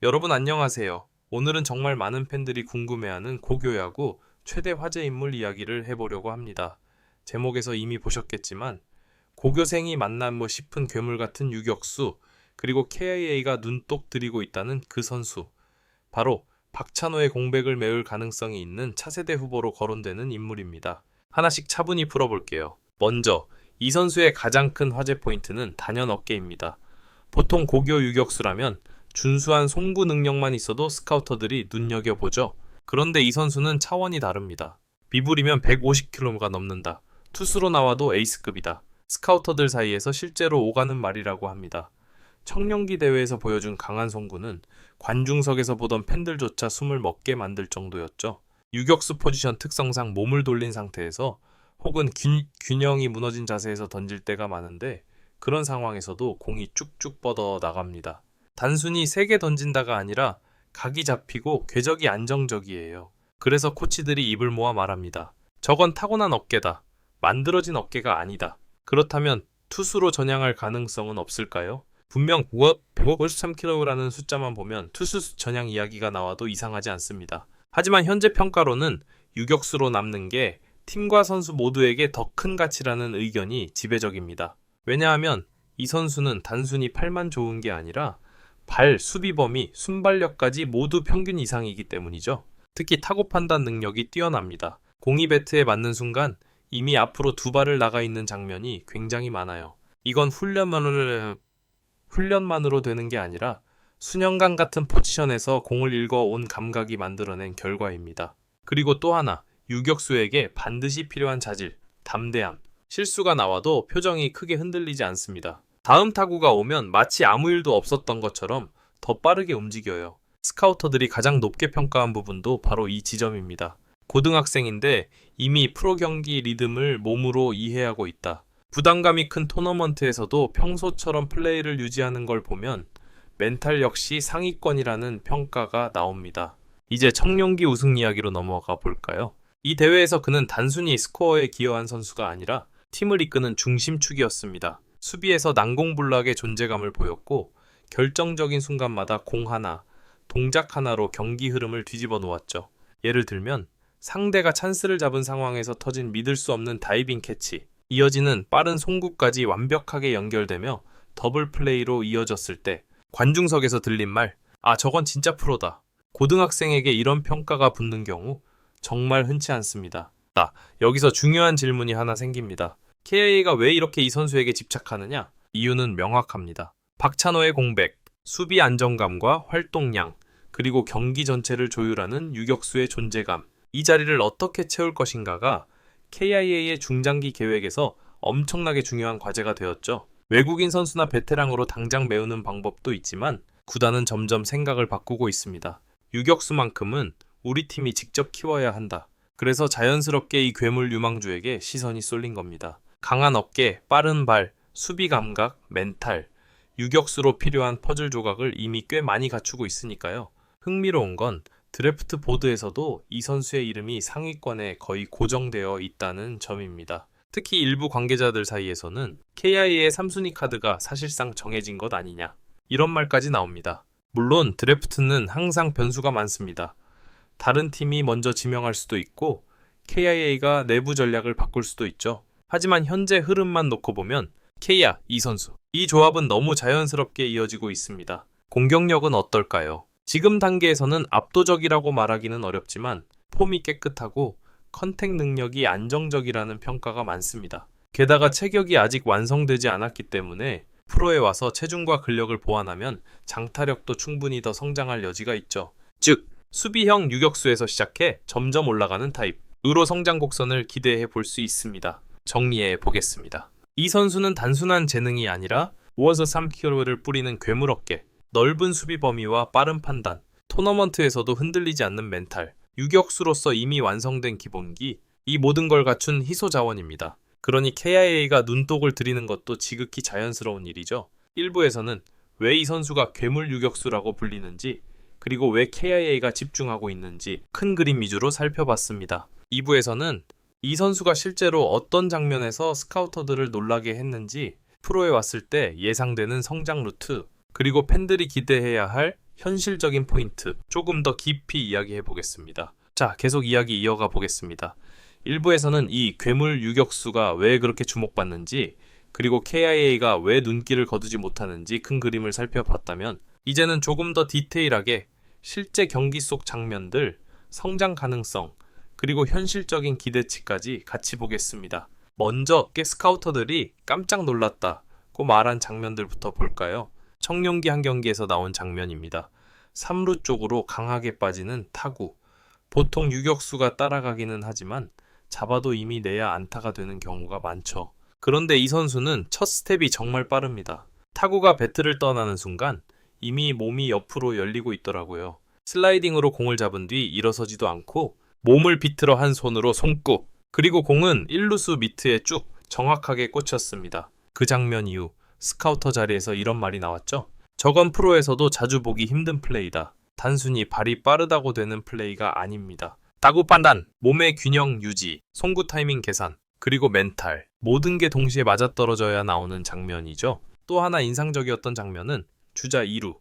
여러분 안녕하세요. 오늘은 정말 많은 팬들이 궁금해하는 고교야구 최대 화제 인물 이야기를 해보려고 합니다. 제목에서 이미 보셨겠지만 고교생이 만난 싶은 괴물 같은 유격수, 그리고 KIA가 눈독 들이고 있다는 그 선수, 바로 박찬호의 공백을 메울 가능성이 있는 차세대 후보로 거론되는 인물입니다. 하나씩 차분히 풀어볼게요. 먼저 이 선수의 가장 큰 화제 포인트는 단연 어깨입니다. 보통 고교 유격수라면 준수한 송구 능력만 있어도 스카우터들이 눈여겨보죠. 그런데 이 선수는 차원이 다릅니다. 비불이면 150km가 넘는다. 투수로 나와도 에이스급이다. 스카우터들 사이에서 실제로 오가는 말이라고 합니다. 청년기 대회에서 보여준 강한 송구는 관중석에서 보던 팬들조차 숨을 먹게 만들 정도였죠. 유격수 포지션 특성상 몸을 돌린 상태에서 혹은 균형이 무너진 자세에서 던질 때가 많은데, 그런 상황에서도 공이 쭉쭉 뻗어 나갑니다. 단순히 세게 던진다가 아니라 각이 잡히고 궤적이 안정적이에요. 그래서 코치들이 입을 모아 말합니다. 저건 타고난 어깨다. 만들어진 어깨가 아니다. 그렇다면 투수로 전향할 가능성은 없을까요? 분명 153kg라는 숫자만 보면 투수 전향 이야기가 나와도 이상하지 않습니다. 하지만 현재 평가로는 유격수로 남는 게 팀과 선수 모두에게 더 큰 가치라는 의견이 지배적입니다. 왜냐하면 이 선수는 단순히 팔만 좋은 게 아니라 발, 수비 범위, 순발력까지 모두 평균 이상이기 때문이죠. 특히 타구 판단 능력이 뛰어납니다. 공이 배트에 맞는 순간 이미 앞으로 두 발을 나가 있는 장면이 굉장히 많아요. 이건 훈련만으로 되는 게 아니라 수년간 같은 포지션에서 공을 읽어온 감각이 만들어낸 결과입니다. 그리고 또 하나, 유격수에게 반드시 필요한 자질, 담대함. 실수가 나와도 표정이 크게 흔들리지 않습니다. 다음 타구가 오면 마치 아무 일도 없었던 것처럼 더 빠르게 움직여요. 스카우터들이 가장 높게 평가한 부분도 바로 이 지점입니다. 고등학생인데 이미 프로 경기 리듬을 몸으로 이해하고 있다. 부담감이 큰 토너먼트에서도 평소처럼 플레이를 유지하는 걸 보면 멘탈 역시 상위권이라는 평가가 나옵니다. 이제 청룡기 우승 이야기로 넘어가 볼까요? 이 대회에서 그는 단순히 스코어에 기여한 선수가 아니라 팀을 이끄는 중심축이었습니다. 수비에서 난공불락의 존재감을 보였고, 결정적인 순간마다 공 하나, 동작 하나로 경기 흐름을 뒤집어 놓았죠. 예를 들면 상대가 찬스를 잡은 상황에서 터진 믿을 수 없는 다이빙 캐치, 이어지는 빠른 송구까지 완벽하게 연결되며 더블 플레이로 이어졌을 때 관중석에서 들린 말, 아 저건 진짜 프로다. 고등학생에게 이런 평가가 붙는 경우 정말 흔치 않습니다. 여기서 중요한 질문이 하나 생깁니다. KIA가 왜 이렇게 이 선수에게 집착하느냐? 이유는 명확합니다. 박찬호의 공백, 수비 안정감과 활동량, 그리고 경기 전체를 조율하는 유격수의 존재감, 이 자리를 어떻게 채울 것인가가 KIA의 중장기 계획에서 엄청나게 중요한 과제가 되었죠. 외국인 선수나 베테랑으로 당장 메우는 방법도 있지만 구단은 점점 생각을 바꾸고 있습니다. 유격수만큼은 우리 팀이 직접 키워야 한다. 그래서 자연스럽게 이 괴물 유망주에게 시선이 쏠린 겁니다. 강한 어깨, 빠른 발, 수비 감각, 멘탈, 유격수로 필요한 퍼즐 조각을 이미 꽤 많이 갖추고 있으니까요. 흥미로운 건 드래프트 보드에서도 이 선수의 이름이 상위권에 거의 고정되어 있다는 점입니다. 특히 일부 관계자들 사이에서는 KIA의 3순위 카드가 사실상 정해진 것 아니냐, 이런 말까지 나옵니다. 물론 드래프트는 항상 변수가 많습니다. 다른 팀이 먼저 지명할 수도 있고 KIA가 내부 전략을 바꿀 수도 있죠. 하지만 현재 흐름만 놓고 보면 KIA, 이 선수, 이 조합은 너무 자연스럽게 이어지고 있습니다. 공격력은 어떨까요? 지금 단계에서는 압도적이라고 말하기는 어렵지만 폼이 깨끗하고 컨택 능력이 안정적이라는 평가가 많습니다. 게다가 체격이 아직 완성되지 않았기 때문에 프로에 와서 체중과 근력을 보완하면 장타력도 충분히 더 성장할 여지가 있죠. 즉, 수비형 유격수에서 시작해 점점 올라가는 타입으로 성장 곡선을 기대해 볼 수 있습니다. 정리해 보겠습니다. 이 선수는 단순한 재능이 아니라 553kg를 뿌리는 괴물 어깨, 넓은 수비 범위와 빠른 판단, 토너먼트에서도 흔들리지 않는 멘탈, 유격수로서 이미 완성된 기본기, 이 모든 걸 갖춘 희소 자원입니다. 그러니 KIA가 눈독을 들이는 것도 지극히 자연스러운 일이죠. 1부에서는 왜 이 선수가 괴물 유격수라고 불리는지, 그리고 왜 KIA가 집중하고 있는지 큰 그림 위주로 살펴봤습니다. 2부에서는 이 선수가 실제로 어떤 장면에서 스카우터들을 놀라게 했는지, 프로에 왔을 때 예상되는 성장 루트, 그리고 팬들이 기대해야 할 현실적인 포인트 조금 더 깊이 이야기해 보겠습니다. 자, 계속 이야기 이어가 보겠습니다. 1부에서는 이 괴물 유격수가 왜 그렇게 주목받는지, 그리고 KIA가 왜 눈길을 거두지 못하는지 큰 그림을 살펴봤다면, 이제는 조금 더 디테일하게 실제 경기 속 장면들, 성장 가능성, 그리고 현실적인 기대치까지 같이 보겠습니다. 먼저 스카우터들이 깜짝 놀랐다고 말한 장면들부터 볼까요? 청룡기 한 경기에서 나온 장면입니다. 3루 쪽으로 강하게 빠지는 타구. 보통 유격수가 따라가기는 하지만 잡아도 이미 내야 안타가 되는 경우가 많죠. 그런데 이 선수는 첫 스텝이 정말 빠릅니다. 타구가 배트를 떠나는 순간 이미 몸이 옆으로 열리고 있더라고요. 슬라이딩으로 공을 잡은 뒤 일어서지도 않고 몸을 비틀어 한 손으로 손꼽, 그리고 공은 1루수 미트에 쭉 정확하게 꽂혔습니다. 그 장면 이후 스카우터 자리에서 이런 말이 나왔죠. 저건 프로에서도 자주 보기 힘든 플레이다. 단순히 발이 빠르다고 되는 플레이가 아닙니다. 타구 판단, 몸의 균형 유지, 송구 타이밍 계산, 그리고 멘탈, 모든 게 동시에 맞아떨어져야 나오는 장면이죠. 또 하나 인상적이었던 장면은 주자 2루,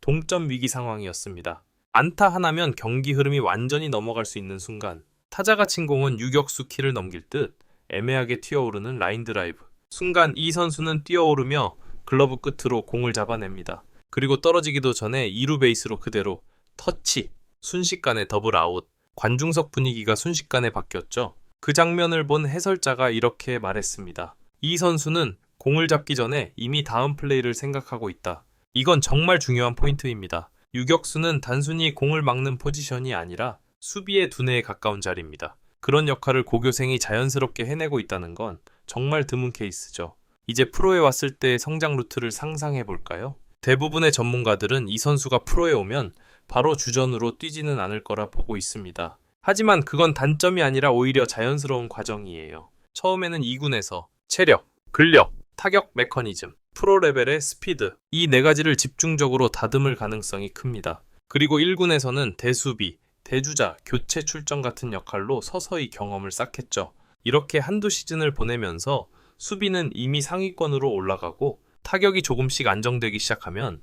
동점 위기 상황이었습니다. 안타 하나면 경기 흐름이 완전히 넘어갈 수 있는 순간, 타자가 친 공은 유격수 키를 넘길 듯 애매하게 튀어오르는 라인 드라이브. 순간 이 선수는 뛰어오르며 글러브 끝으로 공을 잡아냅니다. 그리고 떨어지기도 전에 2루 베이스로 그대로 터치, 순식간에 더블 아웃. 관중석 분위기가 순식간에 바뀌었죠. 그 장면을 본 해설자가 이렇게 말했습니다. 이 선수는 공을 잡기 전에 이미 다음 플레이를 생각하고 있다. 이건 정말 중요한 포인트입니다. 유격수는 단순히 공을 막는 포지션이 아니라 수비의 두뇌에 가까운 자리입니다. 그런 역할을 고교생이 자연스럽게 해내고 있다는 건 정말 드문 케이스죠. 이제 프로에 왔을 때의 성장 루트를 상상해 볼까요? 대부분의 전문가들은 이 선수가 프로에 오면 바로 주전으로 뛰지는 않을 거라 보고 있습니다. 하지만 그건 단점이 아니라 오히려 자연스러운 과정이에요. 처음에는 2군에서 체력, 근력, 타격 메커니즘, 프로 레벨의 스피드, 이 네 가지를 집중적으로 다듬을 가능성이 큽니다. 그리고 1군에서는 대수비, 대주자, 교체 출전 같은 역할로 서서히 경험을 쌓겠죠. 이렇게 한두 시즌을 보내면서 수비는 이미 상위권으로 올라가고 타격이 조금씩 안정되기 시작하면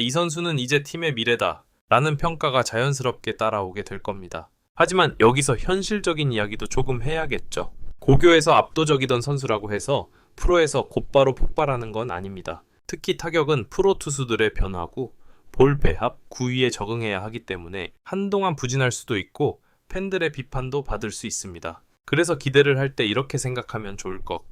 이 선수는 이제 팀의 미래다 라는 평가가 자연스럽게 따라오게 될 겁니다. 하지만 여기서 현실적인 이야기도 조금 해야겠죠. 고교에서 압도적이던 선수라고 해서 프로에서 곧바로 폭발하는 건 아닙니다. 특히 타격은 프로 투수들의 변화고 볼 배합, 구위에 적응해야 하기 때문에 한동안 부진할 수도 있고 팬들의 비판도 받을 수 있습니다. 그래서 기대를 할 때 이렇게 생각하면 좋을 것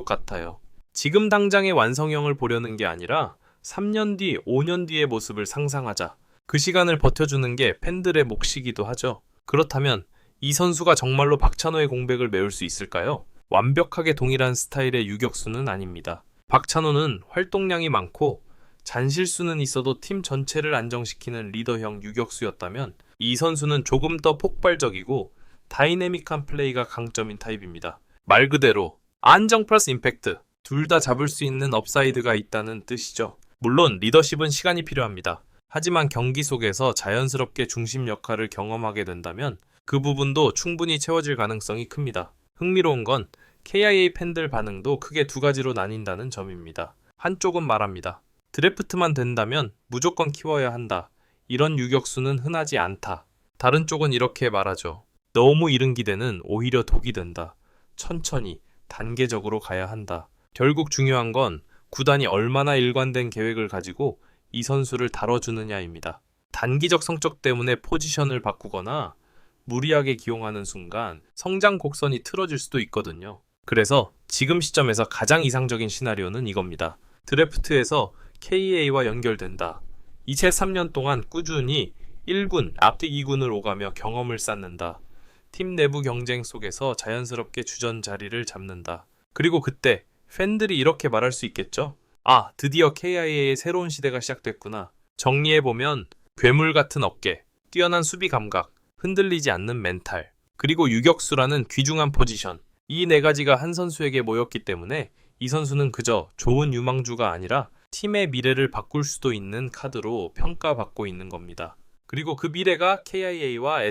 같아요. 지금 당장의 완성형을 보려는 게 아니라 3년 뒤, 5년 뒤의 모습을 상상하자. 그 시간을 버텨주는 게 팬들의 몫이기도 하죠. 그렇다면 이 선수가 정말로 박찬호의 공백을 메울 수 있을까요? 완벽하게 동일한 스타일의 유격수는 아닙니다. 박찬호는 활동량이 많고 잔실수는 있어도 팀 전체를 안정시키는 리더형 유격수였다면 이 선수는 조금 더 폭발적이고 다이내믹한 플레이가 강점인 타입입니다. 말 그대로 안정 플러스 임팩트, 둘 다 잡을 수 있는 업사이드가 있다는 뜻이죠. 물론 리더십은 시간이 필요합니다. 하지만 경기 속에서 자연스럽게 중심 역할을 경험하게 된다면 그 부분도 충분히 채워질 가능성이 큽니다. 흥미로운 건 KIA 팬들 반응도 크게 두 가지로 나뉜다는 점입니다. 한쪽은 말합니다. 드래프트만 된다면 무조건 키워야 한다. 이런 유격수는 흔하지 않다. 다른 쪽은 이렇게 말하죠. 너무 이른 기대는 오히려 독이 된다. 천천히, 단계적으로 가야 한다. 결국 중요한 건 구단이 얼마나 일관된 계획을 가지고 이 선수를 다뤄주느냐입니다. 단기적 성적 때문에 포지션을 바꾸거나 무리하게 기용하는 순간 성장 곡선이 틀어질 수도 있거든요. 그래서 지금 시점에서 가장 이상적인 시나리오는 이겁니다. 드래프트에서 KA와 연결된다. 이채 3년 동안 꾸준히 1군, 앞뒤 2군을 오가며 경험을 쌓는다. 팀 내부 경쟁 속에서 자연스럽게 주전 자리를 잡는다. 그리고 그때 팬들이 이렇게 말할 수 있겠죠? 아, 드디어 KIA의 새로운 시대가 시작됐구나. 정리해보면 괴물 같은 어깨, 뛰어난 수비 감각, 흔들리지 않는 멘탈, 그리고 유격수라는 귀중한 포지션. 이 네 가지가 한 선수에게 모였기 때문에 이 선수는 그저 좋은 유망주가 아니라 팀의 미래를 바꿀 수도 있는 카드로 평가받고 있는 겁니다. 그리고 그 미래가 KIA와